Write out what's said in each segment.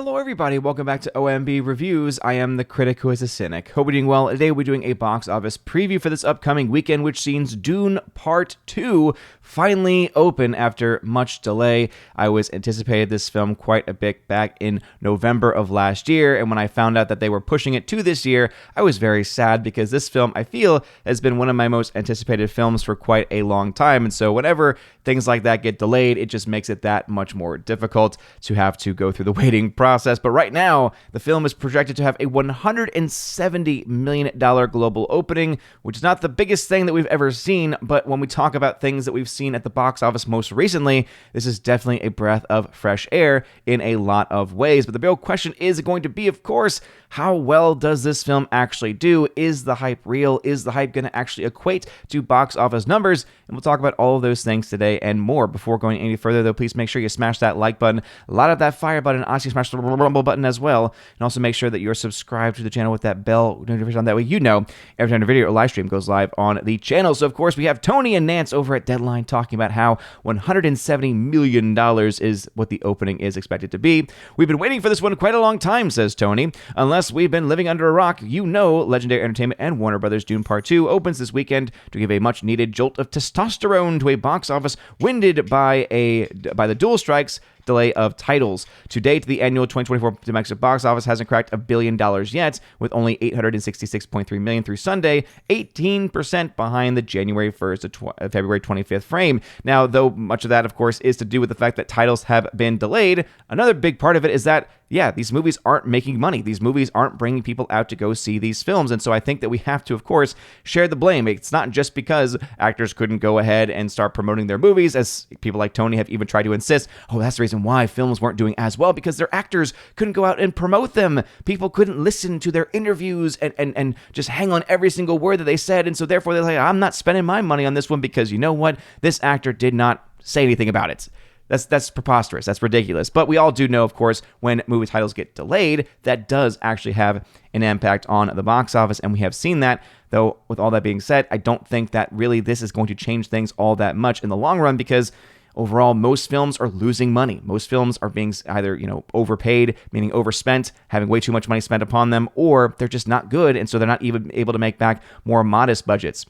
Hello everybody, welcome back to OMB Reviews. I am the critic who is a cynic. Hope you're doing well. Today we're doing a box office preview for this upcoming weekend, which sees Dune Part 2 finally open after much delay. I was anticipated this film quite a bit back in November of last year, and when I found out that they were pushing it to this year, I was very sad because this film, I feel, has been one of my most anticipated films for quite a long time, and so whenever things like that get delayed, it just makes it that much more difficult to have to go through the waiting process. But right now, the film is projected to have a $170 million global opening, which is not the biggest thing that we've ever seen, but when we talk about things that we've seen at the box office most recently, this is definitely a breath of fresh air in a lot of ways. But the real question is going to be, of course, how well does this film actually do? Is the hype real? Is the hype going to actually equate to box office numbers? And we'll talk about all of those things today and more. Before going any further, though, please make sure you smash that like button, a lot of that fire button, honestly smash the rumble button as well, and also make sure that you're subscribed to the channel with that bell notification on. That way you know every time a video or live stream goes live on the channel. So, of course, we have Tony and Nance over at Deadline talking about how $170 million is what the opening is expected to be. We've been waiting for this one quite a long time, says Tony. Unless we've been living under a rock, you know Legendary Entertainment and Warner Brothers Dune Part 2 opens this weekend to give a much-needed jolt of testosterone to a box office winded by the dual strikes delay of titles. To date, the annual 2024 domestic box office hasn't cracked $1 billion yet, with only $866.3 million through Sunday, 18% behind the January 1st to February 25th frame. Now, though much of that, of course, is to do with the fact that titles have been delayed, another big part of it is that these movies aren't making money. These movies aren't bringing people out to go see these films. And so I think that we have to, of course, share the blame. It's not just because actors couldn't go ahead and start promoting their movies, as people like Tony have even tried to insist, that's the reason why films weren't doing as well, because their actors couldn't go out and promote them. People couldn't listen to their interviews and just hang on every single word that they said. And so therefore they're like, I'm not spending my money on this one because you know what? This actor did not say anything about it. That's preposterous. That's ridiculous. But we all do know, of course, when movie titles get delayed, that does actually have an impact on the box office, and we have seen that. Though, with all that being said, I don't think that really this is going to change things all that much in the long run, because overall, most films are losing money. Most films are being either, overpaid, meaning overspent, having way too much money spent upon them, or they're just not good, and so they're not even able to make back more modest budgets.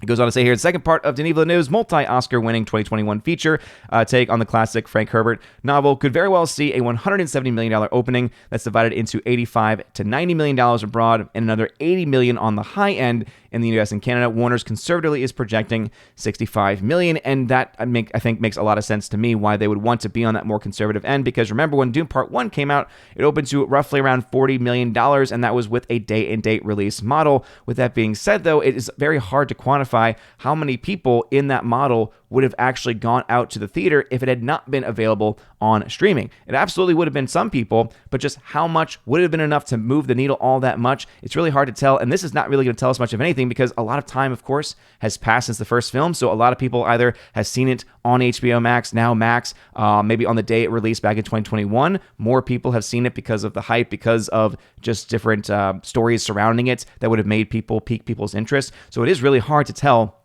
It goes on to say here, the second part of Denis Villeneuve's multi-Oscar winning 2021 feature take on the classic Frank Herbert novel could very well see a $170 million opening that's divided into $85 to $90 million abroad and another $80 million on the high end in the US and Canada. Warner's conservatively is projecting $65 million, and that I think makes a lot of sense to me why they would want to be on that more conservative end, because remember when Dune Part 1 came out, it opened to roughly around $40 million, and that was with a day-and-date release model. With that being said, though, it is very hard to quantify how many people in that model would have actually gone out to the theater if it had not been available on streaming. It absolutely would have been some people, but just how much would have been enough to move the needle all that much? It's really hard to tell, and this is not really going to tell us much of anything because a lot of time, of course, has passed since the first film, so a lot of people either have seen it on HBO Max, now Max, maybe on the day it released back in 2021. More people have seen it because of the hype, because of just different stories surrounding it that would have made pique people's interest. So it is really hard to tell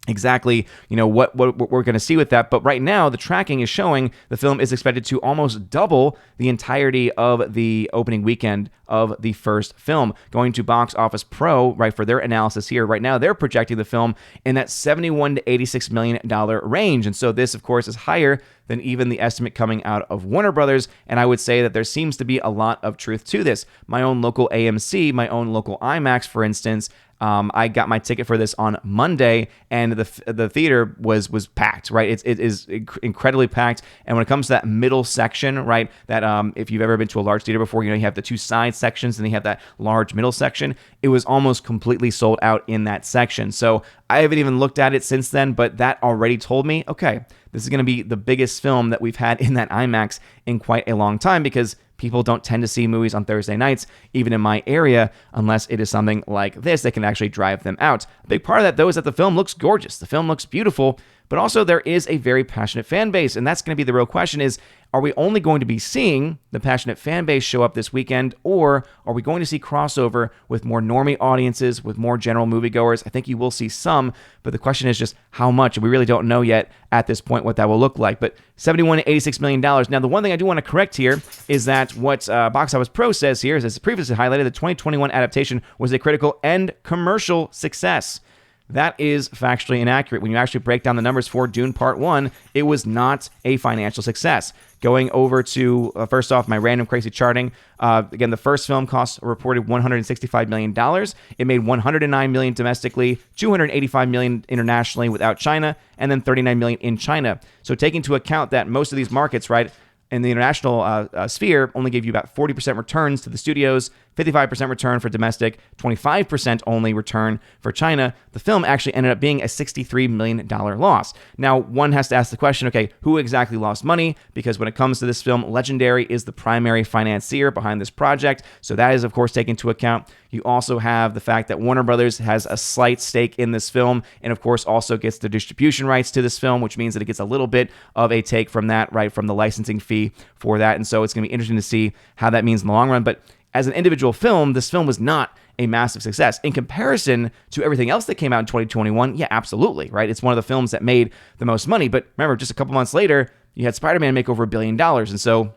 exactly, what we're going to see with that. But right now, the tracking is showing the film is expected to almost double the entirety of the opening weekend of the first film. Going to Box Office Pro, right, for their analysis here, right now, they're projecting the film in that $71 to $86 million range. And so this, of course, is higher than even the estimate coming out of Warner Brothers, and I would say that there seems to be a lot of truth to this. My own local AMC, my own local IMAX, for instance, I got my ticket for this on Monday, and the theater was packed, right? It is incredibly packed, and when it comes to that middle section, right, that if you've ever been to a large theater before, you have the two side sections, and then you have that large middle section. It was almost completely sold out in that section. So I haven't even looked at it since then, but that already told me, okay, this is going to be the biggest film that we've had in that IMAX in quite a long time, because people don't tend to see movies on Thursday nights, even in my area, unless it is something like this that can actually drive them out. A big part of that, though, is that the film looks gorgeous. The film looks beautiful, but also there is a very passionate fan base, and that's going to be the real question is, are we only going to be seeing the passionate fan base show up this weekend, or are we going to see crossover with more normie audiences, with more general moviegoers? I think you will see some, but the question is just how much, and we really don't know yet at this point what that will look like. But $71 to $86 million. Now, the one thing I do want to correct here is that what Box Office Pro says here is, as previously highlighted, the 2021 adaptation was a critical and commercial success. That is factually inaccurate. When you actually break down the numbers for Dune Part 1, it was not a financial success. Going over to, first off, my random crazy charting. Again, the first film cost a reported $165 million. It made $109 million domestically, $285 million internationally without China, and then $39 million in China. So taking into account that most of these markets, right, in the international sphere only gave you about 40% returns to the studios, 55% return for domestic, 25% only return for China. The film actually ended up being a $63 million loss. Now, one has to ask the question, okay, who exactly lost money? Because when it comes to this film, Legendary is the primary financier behind this project. So that is, of course, taken into account. You also have the fact that Warner Brothers has a slight stake in this film, and of course also gets the distribution rights to this film, which means that it gets a little bit of a take from that, right, from the licensing fee for that. And so it's going to be interesting to see how that means in the long run. But as an individual film, this film was not a massive success. In comparison to everything else that came out in 2021, yeah, absolutely, right? It's one of the films that made the most money. But remember, just a couple months later, you had Spider-Man make over $1 billion. And so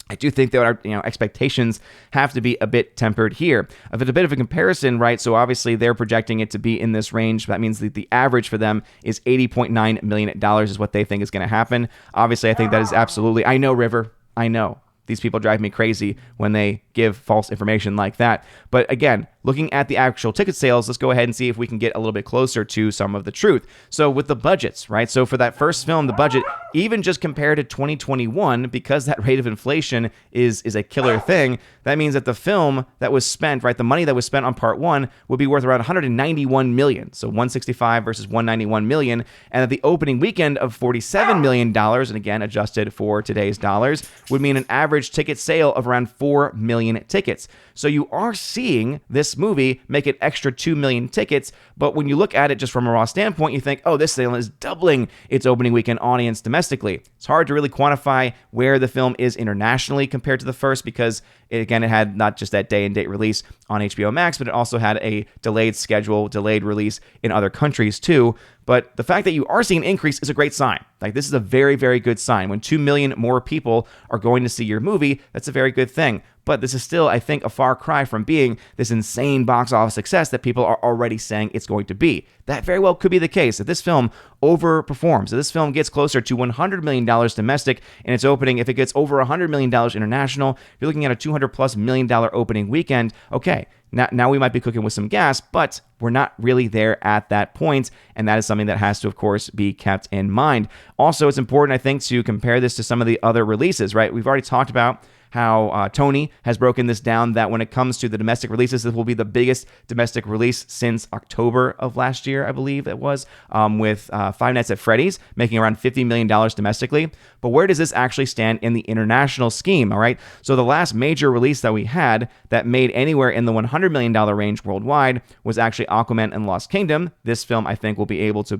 I do think that our expectations have to be a bit tempered here. If it's a bit of a comparison, right? So obviously they're projecting it to be in this range. That means that the average for them is $80.9 million is what they think is going to happen. Obviously, I think that is absolutely, I know, River, I know. These people drive me crazy when they give false information like that. But again, looking at the actual ticket sales, let's go ahead and see if we can get a little bit closer to some of the truth. So with the budgets, right? So for that first film, the budget, even just compared to 2021, because that rate of inflation is a killer thing, that means that the film that was spent, right, the money that was spent on Part 1 would be worth around $191 million. So 165 versus 191 million. And at the opening weekend of $47 million, and again, adjusted for today's dollars, would mean an average ticket sale of around 4 million tickets. So you are seeing this movie make an extra 2 million tickets, but when you look at it just from a raw standpoint, you think, oh, this sale is doubling its opening weekend audience domestically. It's hard to really quantify where the film is internationally compared to the first because, it had not just that day and date release on HBO Max, but it also had a delayed release in other countries too. But the fact that you are seeing an increase is a great sign. Like, this is a very, very good sign. When 2 million more people are going to see your movie, that's a very good thing. But this is still, I think, a far cry from being this insane box office success that people are already saying it's going to be. That very well could be the case. If this film overperforms, if this film gets closer to $100 million domestic in its opening, if it gets over $100 million international, you're looking at a $200+ million opening weekend. Okay, now we might be cooking with some gas, but we're not really there at that point, and that is something that has to, of course, be kept in mind. Also, it's important, I think, to compare this to some of the other releases, right? We've already talked about how Tony has broken this down, that when it comes to the domestic releases, this will be the biggest domestic release since October of last year, I believe it was, with Five Nights at Freddy's making around $50 million domestically. But where does this actually stand in the international scheme, all right? So the last major release that we had that made anywhere in the $100 million range worldwide was actually Aquaman and Lost Kingdom. This film, I think, will be able to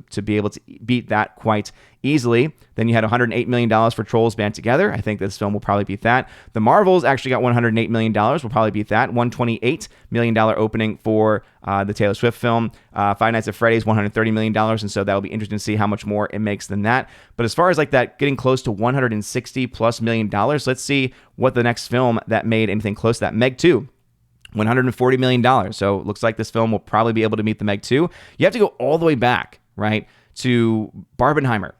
beat that quite easily. Then you had $108 million for Trolls Band Together. I think this film will probably beat that. The Marvels actually got $108 million. Will probably beat that. $128 million opening for the Taylor Swift film. Five Nights at Freddy's, $130 million. And so that'll be interesting to see how much more it makes than that. But as far as like that getting close to $160+ million, let's see what the next film that made anything close to that. Meg 2. $140 million. So it looks like this film will probably be able to meet the Meg 2. You have to go all the way back, right, to Barbenheimer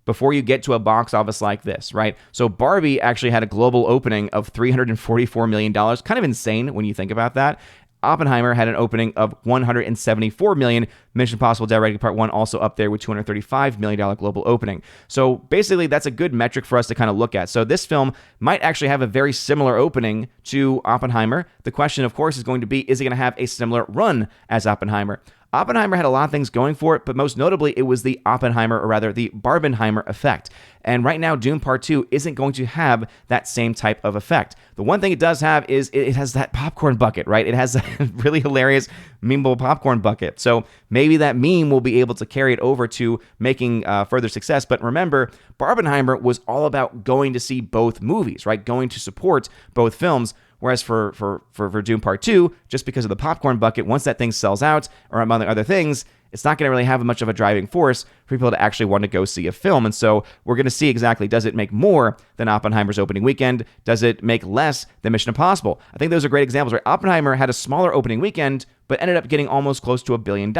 before you get to a box office like this, right? So Barbie actually had a global opening of $344 million. Kind of insane when you think about that. Oppenheimer had an opening of $174 million. Mission Impossible Dead Reckoning Part 1 also up there with $235 million global opening. So basically, that's a good metric for us to kind of look at. So this film might actually have a very similar opening to Oppenheimer. The question, of course, is going to be, is it going to have a similar run as Oppenheimer? Oppenheimer had a lot of things going for it, but most notably, it was the Oppenheimer, or rather the Barbenheimer effect. And right now, Dune Part 2 isn't going to have that same type of effect. The one thing it does have is it has that popcorn bucket, right? It has a really hilarious memeable popcorn bucket. So maybe that meme will be able to carry it over to making further success. But remember, Barbenheimer was all about going to see both movies, right? Going to support both films. Whereas for Dune Part 2, just because of the popcorn bucket, once that thing sells out, or among other things, it's not going to really have much of a driving force for people to actually want to go see a film. And so we're going to see exactly, does it make more than Oppenheimer's opening weekend? Does it make less than Mission Impossible? I think those are great examples, right? Oppenheimer had a smaller opening weekend, but ended up getting almost close to $1 billion,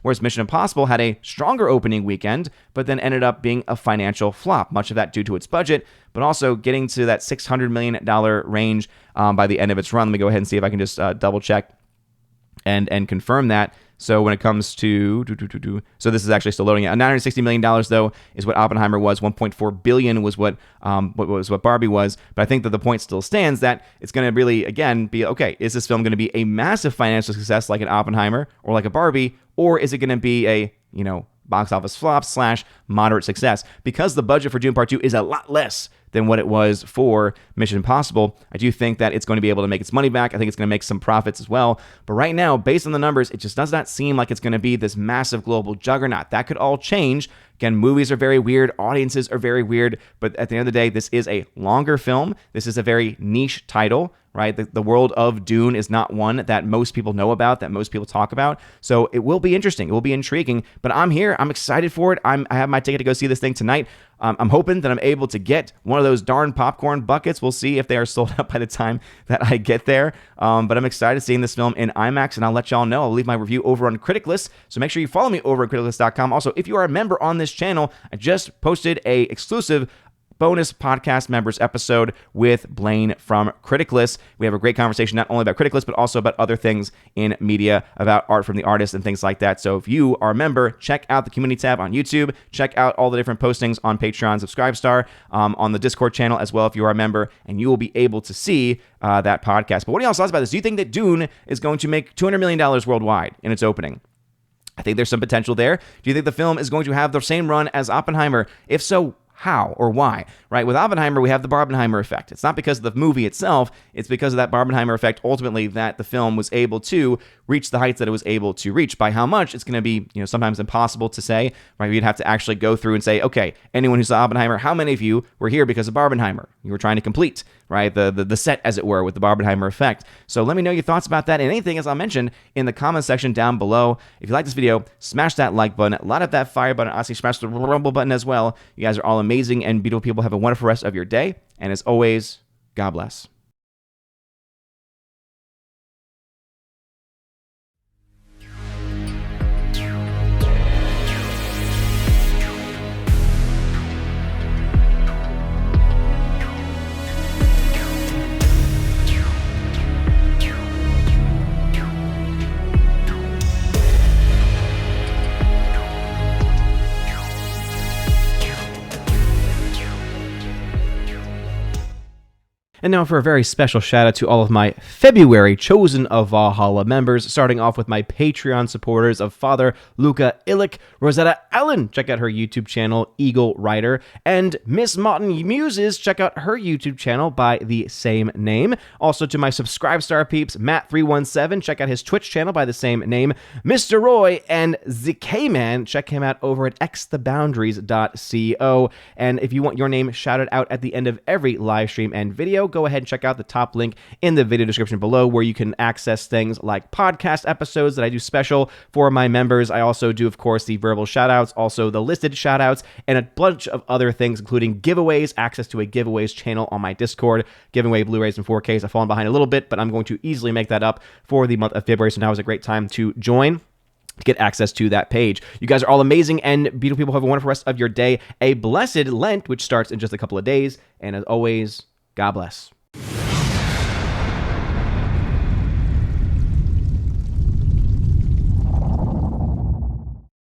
whereas Mission Impossible had a stronger opening weekend, but then ended up being a financial flop, much of that due to its budget, but also getting to that $600 million range by the end of its run. Let me go ahead and see if I can just double check and confirm that. So when it comes to, so this is actually still loading it. $960 million though is what Oppenheimer was. 1.4 billion was what Barbie was. But I think that the point still stands that it's going to really again be okay. Is this film going to be a massive financial success like an Oppenheimer or like a Barbie, or is it going to be a box office flop / moderate success? Because the budget for Dune Part 2 is a lot less than what it was for Mission Impossible, I do think that it's going to be able to make its money back. I think it's going to make some profits as well. But right now, based on the numbers, it just does not seem like it's going to be this massive global juggernaut. That could all change. Again, movies are very weird. Audiences are very weird. But at the end of the day, this is a longer film. This is a very niche title, right? The world of Dune is not one that most people know about, that most people talk about. So it will be interesting. It will be intriguing. But I'm here. I'm excited for it. I have my ticket to go see this thing tonight. I'm hoping that I'm able to get one of those darn popcorn buckets. We'll see if they are sold out by the time that I get there. But I'm excited seeing this film in IMAX, and I'll let y'all know. I'll leave my review over on Criticlist, so make sure you follow me over at criticlist.com. Also, if you are a member on this channel, I just posted a exclusive bonus podcast members episode with Blaine from Criticlist. We have a great conversation not only about Criticlist, but also about other things in media, about art from the artist and things like that. So if you are a member, check out the community tab on YouTube, check out all the different postings on Patreon, Subscribestar, on the Discord channel as well if you are a member, and you will be able to see that podcast. But what are y'all's thoughts about this? Do you think that Dune is going to make $200 million worldwide in its opening? I think there's some potential there. Do you think the film is going to have the same run as Oppenheimer? If so, how or why, right? With Oppenheimer, we have the Barbenheimer effect. It's not because of the movie itself. It's because of that Barbenheimer effect, ultimately, that the film was able to reach the heights that it was able to reach. By how much, it's going to be, sometimes impossible to say, right? You'd have to actually go through and say, okay, anyone who saw Oppenheimer, how many of you were here because of Barbenheimer? You were trying to complete, right, the set, as it were, with the Barbenheimer effect. So let me know your thoughts about that and anything, as I mentioned, in the comment section down below. If you like this video, smash that like button, light up that fire button, honestly, smash the rumble button as well. You guys are all amazing and beautiful people. Have a wonderful rest of your day. And as always, God bless. And now for a very special shout out to all of my February Chosen of Valhalla members, starting off with my Patreon supporters of Father Luca Illich, Rosetta Allen, check out her YouTube channel, Eagle Rider, and Miss Martin Muses, check out her YouTube channel by the same name. Also to my Subscribestar peeps, Matt317, check out his Twitch channel by the same name, Mr. Roy, and ZK-Man, check him out over at xtheboundaries.co. And if you want your name shouted out at the end of every live stream and video, go ahead and check out the top link in the video description below, where you can access things like podcast episodes that I do special for my members. I also do, of course, the verbal shoutouts, also the listed shoutouts, and a bunch of other things, including giveaways, access to a giveaways channel on my Discord, giving away Blu-rays and 4Ks. I've fallen behind a little bit, but I'm going to easily make that up for the month of February, so now is a great time to join to get access to that page. You guys are all amazing and beautiful people. Have a wonderful rest of your day. A blessed Lent, which starts in just a couple of days. And as always, God bless.